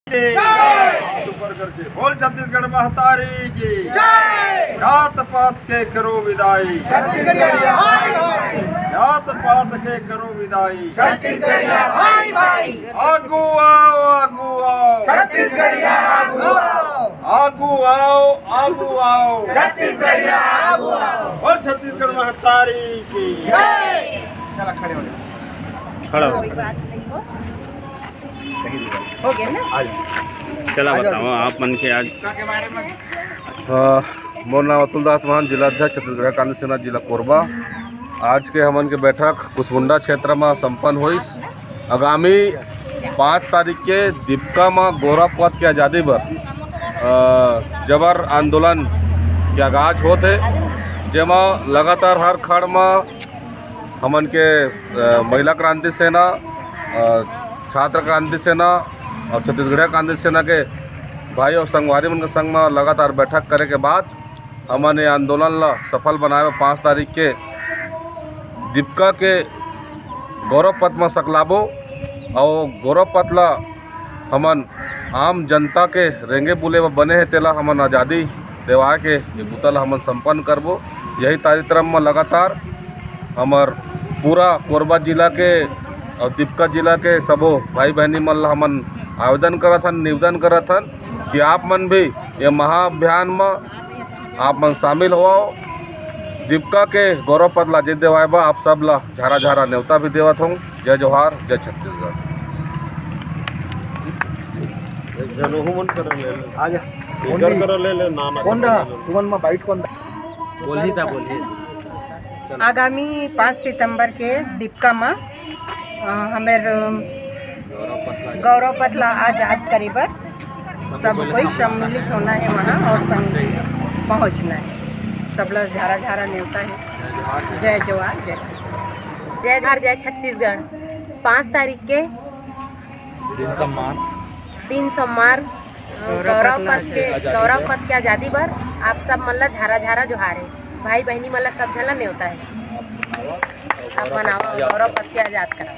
ऊपर करके बोल छत्तीसगढ़ महतारी की जात पात के करो विदाई, जात पात के करो विदाई, आगू आओ आगू आओ आगू आओ आगू आओ बोल छत्तीसगढ़ महतारी की। चला खड़े हो खड़ा हो गया ना। चला बताओ आप मन के आज। मोर नाम अतुल दास मान, जिला अध्यक्ष छत्तीसगढ़ कांग्रेस सेना जिला कोरबा। आज के हमन के बैठक कुसमुंडा क्षेत्र में संपन्न हुई। आगामी 5 तारीख के दीपका में गौरवपथ के आज़ादी पर जबर आंदोलन के आगाज होते, जेमा लगातार हर खड़ में हमन के महिला क्रांति सेना, छात्र क्रांति सेना और छत्तीसगढ़ क्रांति सेना के भाई और संगवारी मन के संग में लगातार बैठक करे के बाद हमन ये आंदोलन ला सफल बनाए 5 तारीख के दीपका के गौरव पथ में सकलाबो और गौरव पथ ला हमन आम जनता के रेंगे बुले में बने हैं तेला हमन आज़ादी देवा के ये बुतल हमन संपन्न करबो। यही कार्यक्रम में लगातार हमार पूरा कोरबा जिला के और दीपका जिला के सबो भाई बहनी मन ला हमन आवेदन करत हन, निवेदन करत हन कि आप मन भी ये महाअभियान में आप मन शामिल हो। दीपका के गौरव पथ ला जीत देवाए बा आप सब ला झारा झारा न्योता भी देवत हूँ। जय जोहार, जय छत्तीसगढ़। आगामी 5 सितंबर के दीपका में हमें गौरव पथ ला आजाद करे बर सब कोई सम्मिलित होना है वहाँ और संग पहुँचना है। सब लोग झारा झारा न्योता है। जय जवाहर, जय जय झार, जय छत्तीसगढ़। 5 तारीख के दिन सोमवार गौरव पथ के आज़ादी पर आप सब मन ला झारा झारा जोहार है। भाई बहनी मन ला सब झला न्योता है। आप मनाओ गौरव पथ के आज़ाद करा।